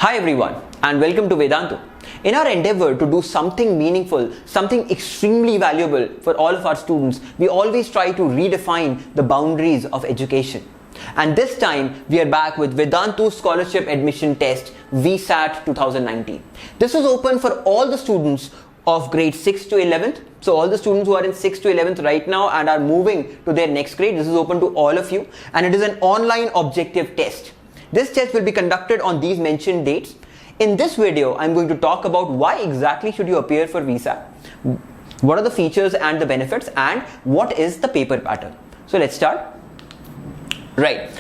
Hi everyone and welcome to Vedantu. In our endeavor to do something meaningful, something extremely valuable for all of our students, we always try to redefine the boundaries of education. And this time we are back with Vedantu Scholarship Admission Test VSAT 2019. This is open for all the students of grade 6 to 11th. So all the students who are in 6th to 11th right now and are moving to their next grade, this is open to all of you, and it is an online objective test. This test will be conducted on these mentioned dates. In this video, I'm going to talk about why exactly should you appear for VSAT, what are the features and the benefits, and what is the paper pattern. So let's start. Right.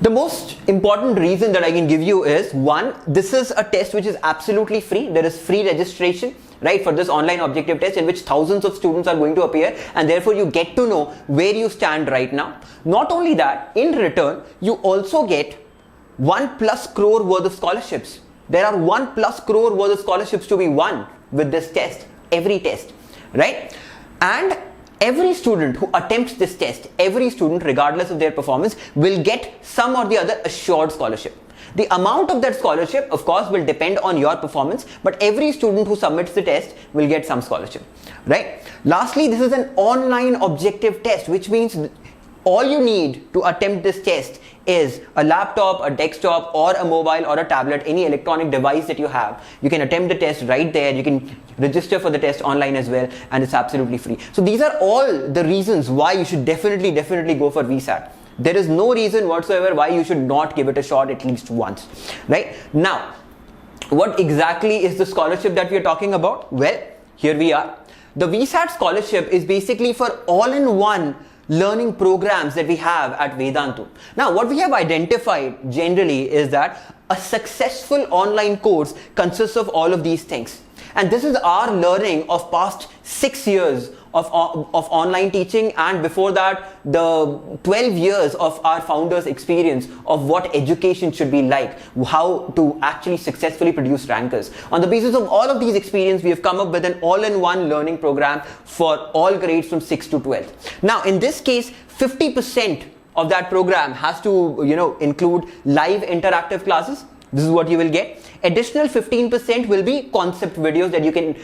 The most important reason that I can give you is, one, this is a test which is absolutely free. There is free registration, right, for this online objective test in which thousands of students are going to appear, and therefore you get to know where you stand right now. Not only that, in return, you also get 1+ crore worth of scholarships. There are 1+ crore worth of scholarships to be won with this test, every test, right? And every student who attempts this test, every student, regardless of their performance, will get some or the other assured scholarship. The amount of that scholarship, of course, will depend on your performance, but every student who submits the test will get some scholarship, right? Lastly, this is an online objective test, which means all you need to attempt this test is a laptop, a desktop, or a mobile or a tablet, any electronic device that you have. You can attempt the test right there. You can register for the test online as well, and it's absolutely free. So these are all the reasons why you should definitely go for VSAT. There is no reason whatsoever why you should not give it a shot at least once, right? Now, what exactly is the scholarship that we are talking about? Well, here we are. The VSAT scholarship is basically for all-in-one learning programs that we have at Vedantu. Now, what we have identified generally is that a successful online course consists of all of these things. And this is our learning of past 6 years of online teaching, and before that, the 12 years of our founders' experience of what education should be like, how to actually successfully produce rankers. On the basis of all of these experience, we have come up with an all-in-one learning program for all grades from 6 to 12. Now, in this case, 50% of that program has to, include live interactive classes. This is what you will get. Additional 15% will be concept videos that you can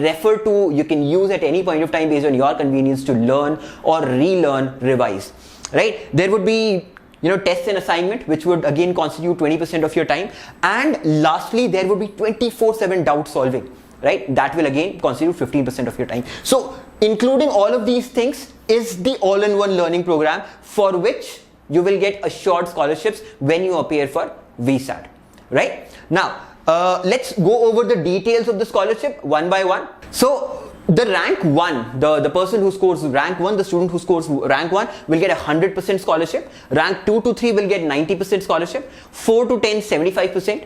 refer to, you can use at any point of time based on your convenience to learn or relearn, revise, right? There would be tests and assignment, which would again constitute 20% of your time. And lastly, there would be 24/7 doubt solving, right? That will again constitute 15% of your time. So including all of these things is the all-in-one learning program for which you will get assured scholarships when you appear for VSAT. Right? Now, let's go over the details of the scholarship one by one. So, the rank 1, the person who scores rank 1, the student who scores rank 1 will get 100% scholarship. Rank 2 to 3 will get 90% scholarship. 4 to 10, 75%.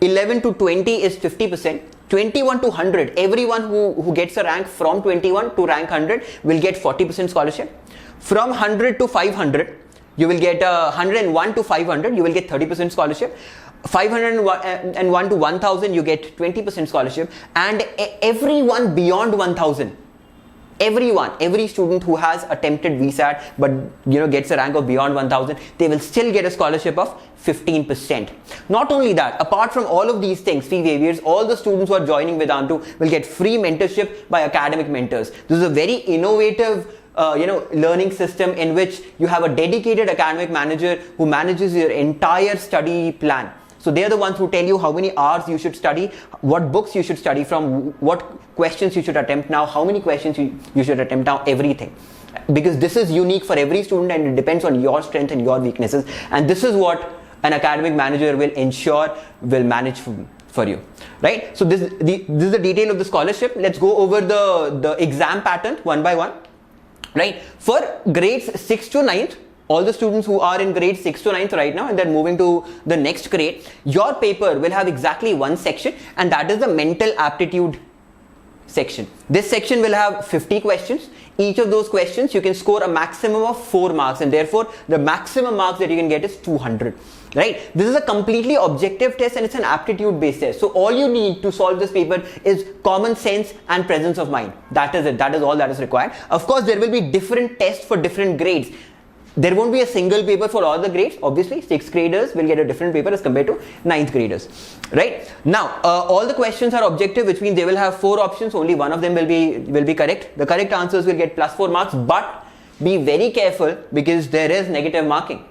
11 to 20 is 50%. 21 to 100, everyone who gets a rank from 21 to rank 100 will get 40% scholarship. From 100 to 500, you will get 101 to 500, you will get 30% scholarship. 501 to 1000, you get 20% scholarship. And everyone beyond 1000, every student who has attempted VSAT but gets a rank of beyond 1000, they will still get a scholarship of 15%. Not only that, apart from all of these things, fee waivers, all the students who are joining Vedantu will get free mentorship by academic mentors. This is a very innovative learning system in which you have a dedicated academic manager who manages your entire study plan. So they are the ones who tell you how many hours you should study, what books you should study from, what questions you should attempt now, how many questions you should attempt now, everything. Because this is unique for every student and it depends on your strength and your weaknesses. And this is what an academic manager will ensure will manage for you, right? So this is the detail of the scholarship. Let's go over the exam pattern one by one, right? For grades 6 to 9th, all the students who are in grade 6 to 9th right now and they're moving to the next grade, your paper will have exactly one section, and that is the mental aptitude section. This section will have 50 questions. Each of those questions you can score a maximum of 4 marks, and therefore the maximum marks that you can get is 200, right? This is a completely objective test and it's an aptitude based test. So all you need to solve this paper is common sense and presence of mind. That is it. That is all that is required. Of course, there will be different tests for different grades. There won't be a single paper for all the grades. Obviously, 6th graders will get a different paper as compared to 9th graders, right? Now, all the questions are objective, which means they will have 4 options. Only one of them will be correct. The correct answers will get +4 marks, but be very careful because there is negative marking,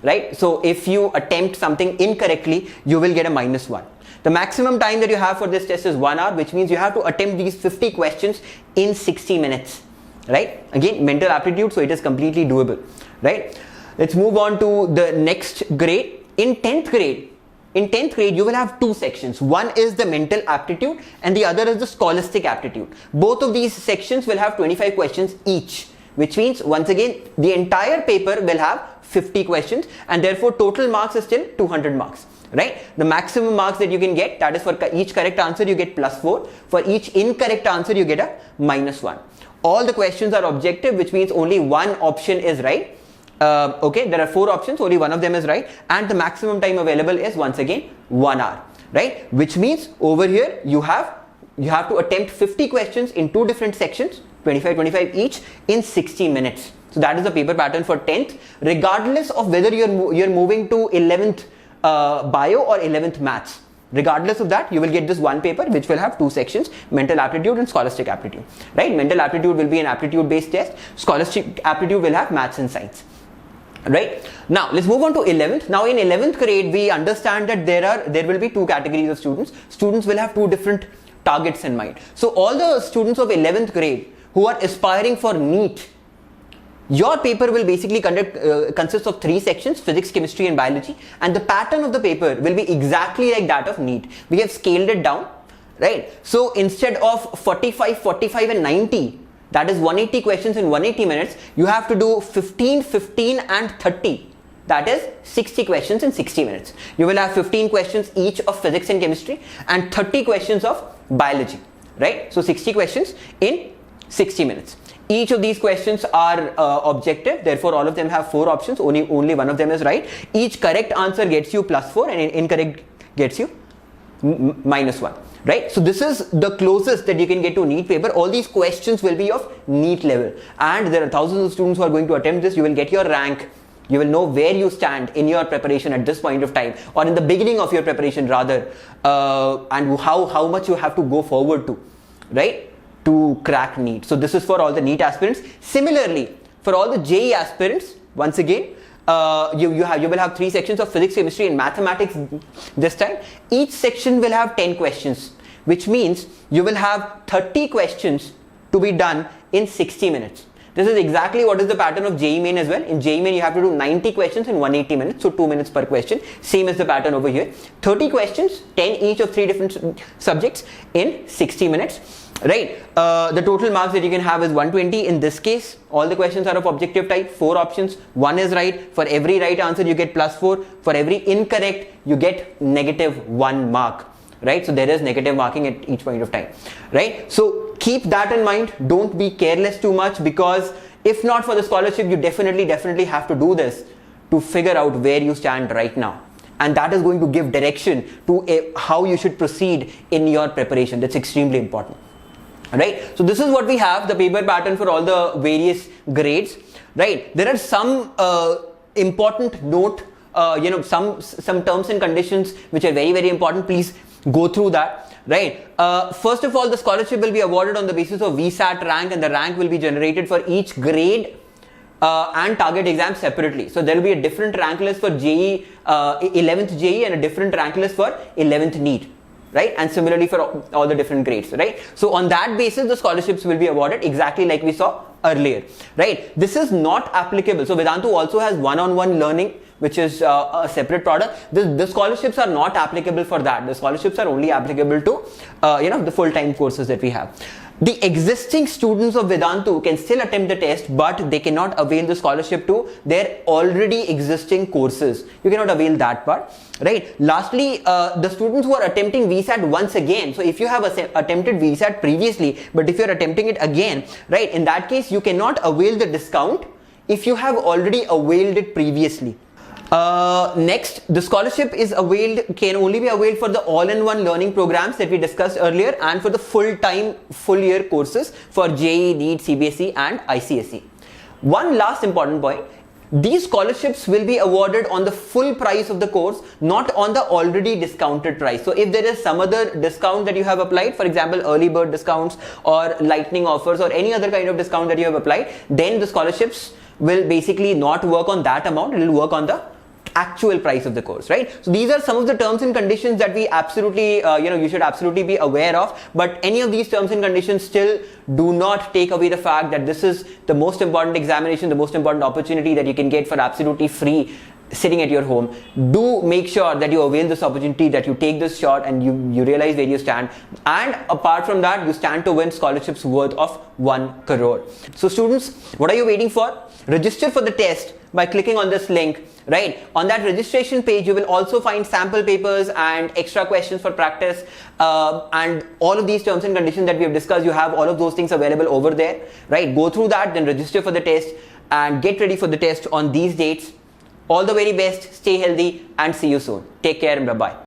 right? So if you attempt something incorrectly, you will get a -1. The maximum time that you have for this test is 1 hour, which means you have to attempt these 50 questions in 60 minutes, right? Again, mental aptitude, so it is completely doable. Right? Let's move on to the next grade. In 10th grade, you will have 2 sections. One is the mental aptitude and the other is the scholastic aptitude. Both of these sections will have 25 questions each, which means once again the entire paper will have 50 questions, and therefore total marks is still 200 marks. Right? The maximum marks that you can get, that is for each correct answer you get +4. For each incorrect answer you get a -1. All the questions are objective, which means only one option is right. Okay, there are 4 options, only one of them is right, and the maximum time available is once again 1 hour, right? Which means over here you have to attempt 50 questions in 2 different sections, 25 each, in 60 minutes. So that is the paper pattern for 10th, regardless of whether you're moving to 11th bio or 11th maths. Regardless of that, you will get this one paper which will have 2 sections, mental aptitude and scholastic aptitude, right? Mental aptitude will be an aptitude based test, scholastic aptitude will have maths and science. Right? Now let's move on to 11th. Now in 11th grade, we understand that there will be 2 categories of students. Students will have 2 different targets in mind. So all the students of 11th grade who are aspiring for NEET, your paper will basically consist of 3 sections: physics, chemistry and biology, and the pattern of the paper will be exactly like that of NEET. We have scaled it down, right? So instead of 45 and 90, that is 180 questions in 180 minutes, you have to do 15, 15 and 30. That is 60 questions in 60 minutes. You will have 15 questions each of physics and chemistry and 30 questions of biology, right? So 60 questions in 60 minutes. Each of these questions are objective, therefore all of them have 4 options, only one of them is right. Each correct answer gets you +4 and incorrect gets you -1. Right? So this is the closest that you can get to NEET paper. All these questions will be of NEET level, and there are thousands of students who are going to attempt this. You will get your rank. You will know where you stand in your preparation at this point of time, or in the beginning of your preparation rather, and how much you have to go forward to, right, to crack NEET. So this is for all the NEET aspirants. Similarly, for all the JEE aspirants, once again, you will have 3 sections of physics, chemistry and mathematics this time. Each section will have 10 questions, which means you will have 30 questions to be done in 60 minutes. This is exactly what is the pattern of JEE Main as well. In JEE Main, you have to do 90 questions in 180 minutes, so 2 minutes per question. Same as the pattern over here. 30 questions, 10 each of 3 different subjects in 60 minutes. Right, the total marks that you can have is 120. In this case, all the questions are of objective type, 4 options, 1 is right. For every right answer you get +4, for every incorrect you get -1 mark, right? So there is negative marking at each point of time, right? So keep that in mind. Don't be careless too much, because if not for the scholarship, you definitely have to do this to figure out where you stand right now. And that is going to give direction to how you should proceed in your preparation. That's extremely important. Right, so this is what we have, the paper pattern for all the various grades. Right, there are some important note, some terms and conditions which are very important. Please go through that. Right, first of all, the scholarship will be awarded on the basis of VSAT rank, and the rank will be generated for each grade and target exam separately. So there will be a different rank list for JEE, 11th JEE, and a different rank list for 11th NEET. Right, and similarly for all the different grades, right? So on that basis, the scholarships will be awarded exactly like we saw earlier, right? This is not applicable. So Vedantu also has one-on-one learning, which is a separate product. The scholarships are not applicable for that. The scholarships are only applicable to, the full-time courses that we have. The existing students of Vedantu can still attempt the test, but they cannot avail the scholarship to their already existing courses. You cannot avail that part, right? Lastly, the students who are attempting VSAT once again. So if you have attempted VSAT previously, but if you're attempting it again, right, in that case, you cannot avail the discount if you have already availed it previously. Next, the scholarship can only be availed for the all-in-one learning programs that we discussed earlier, and for the full-time, full-year courses for JEE, NEET, CBSE and ICSE. One last important point, These scholarships will be awarded on the full price of the course, not on the already discounted price. So if there is some other discount that you have applied, for example, early bird discounts or lightning offers or any other kind of discount that you have applied, then the scholarships will basically not work on that amount. It will work on the actual price of the course, right? So these are some of the terms and conditions that we absolutely, you should absolutely be aware of. But any of these terms and conditions still do not take away the fact that this is the most important examination, the most important opportunity that you can get for absolutely free, sitting at your home. Do make sure that you avail this opportunity, that you take this shot and you realize where you stand. And apart from that, you stand to win scholarships worth of 1 crore. So students, what are you waiting for? Register for the test by clicking on this link. Right, on that registration page you will also find sample papers and extra questions for practice, and all of these terms and conditions that we have discussed. You have all of those things available over there, right? Go through that, then register for the test and get ready for the test on these dates. All the very best, stay healthy and see you soon. Take care and bye bye.